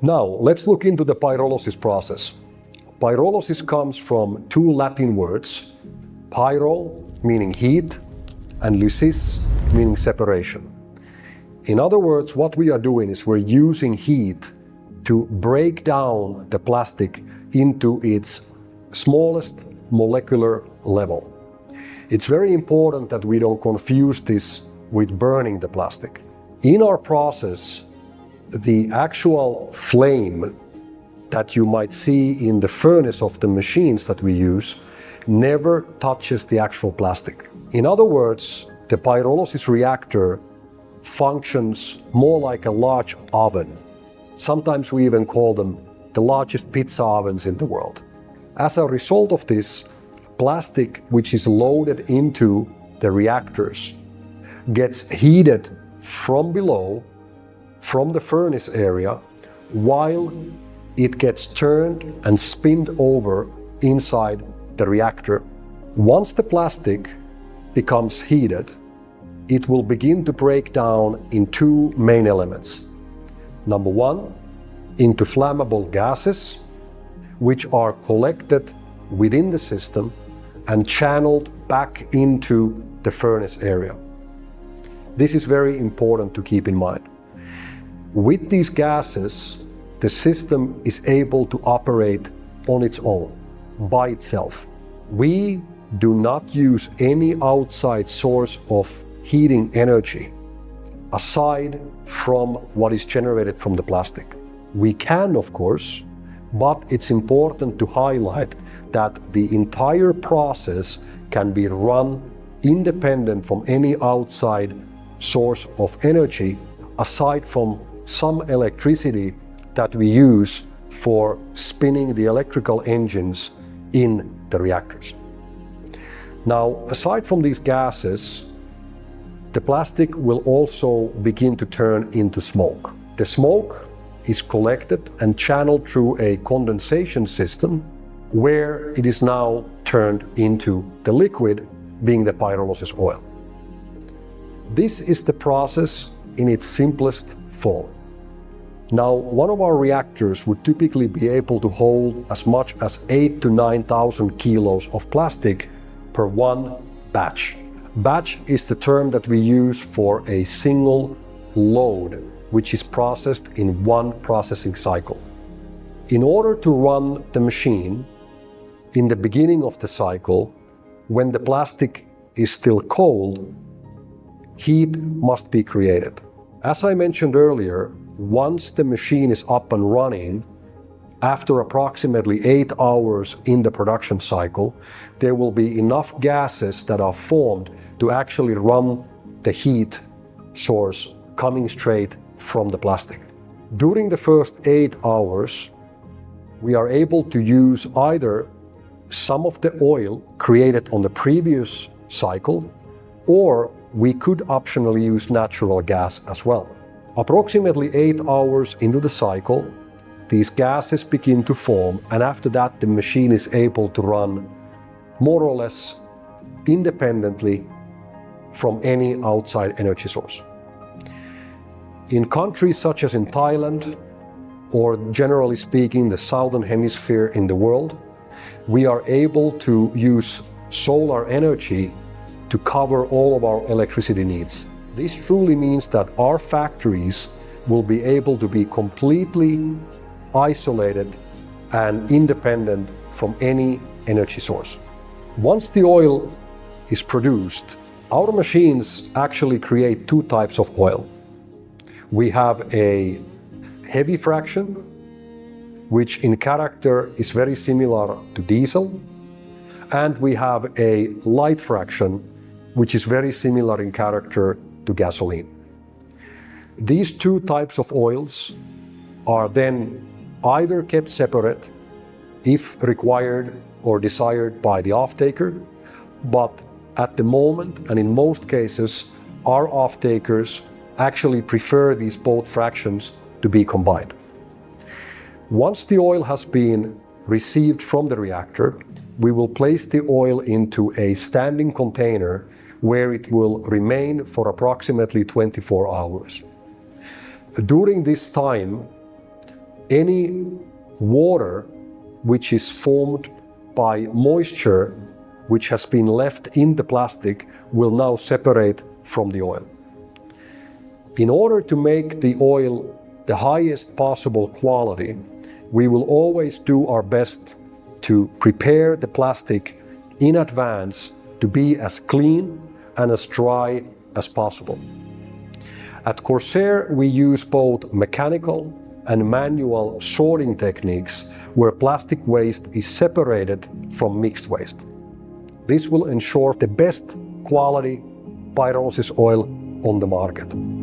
Now, let's look into the pyrolysis process. Pyrolysis comes from two Latin words, pyro, meaning heat, and lysis, meaning separation. In other words, what we are doing is we're using heat to break down the plastic into its smallest molecular level. It's very important that we don't confuse this with burning the plastic. In our process, the actual flame that you might see in the furnace of the machines that we use never touches the actual plastic. In other words, the pyrolysis reactor functions more like a large oven. Sometimes we even call them the largest pizza ovens in the world. As a result of this, plastic which is loaded into the reactors gets heated from below, from the furnace area, while it gets turned and spinned over inside the reactor. Once the plastic becomes heated, it will begin to break down in two main elements. Number one, into flammable gases, which are collected within the system and channeled back into the furnace area. This is very important to keep in mind. With these gases, the system is able to operate on its own, by itself. We do not use any outside source of heating energy aside from what is generated from the plastic. We can, of course, but it's important to highlight that the entire process can be run independent from any outside source of energy, aside from some electricity that we use for spinning the electrical engines in the reactors. Now, aside from these gases, the plastic will also begin to turn into smoke. The smoke is collected and channeled through a condensation system where it is now turned into the liquid, being the pyrolysis oil. This is the process in its simplest form. Now, one of our reactors would typically be able to hold as much as 8,000 to 9,000 kilos of plastic per one batch. Batch is the term that we use for a single load, which is processed in one processing cycle. In order to run the machine in the beginning of the cycle, when the plastic is still cold, heat must be created. As I mentioned earlier, once the machine is up and running, after approximately 8 hours in the production cycle, there will be enough gases that are formed to actually run the heat source coming straight from the plastic. During the first 8 hours, we are able to use either some of the oil created on the previous cycle, or we could optionally use natural gas as well. Approximately 8 hours into the cycle, these gases begin to form, and after that the machine is able to run more or less independently from any outside energy source. In countries such as in Thailand, or generally speaking the southern hemisphere in the world, we are able to use solar energy to cover all of our electricity needs. This truly means that our factories will be able to be completely isolated and independent from any energy source. Once the oil is produced, our machines actually create two types of oil. We have a heavy fraction, which in character is very similar to diesel, and we have a light fraction, which is very similar in character to gasoline. These two types of oils are then either kept separate if required or desired by the off-taker, but at the moment and in most cases, our off-takers actually prefer these both fractions to be combined. Once the oil has been received from the reactor, we will place the oil into a standing container where it will remain for approximately 24 hours. During this time, any water which is formed by moisture which has been left in the plastic will now separate from the oil. In order to make the oil the highest possible quality, we will always do our best to prepare the plastic in advance to be as clean and as dry as possible. At Corsair, we use both mechanical and manual sorting techniques where plastic waste is separated from mixed waste. This will ensure the best quality pyrolysis oil on the market.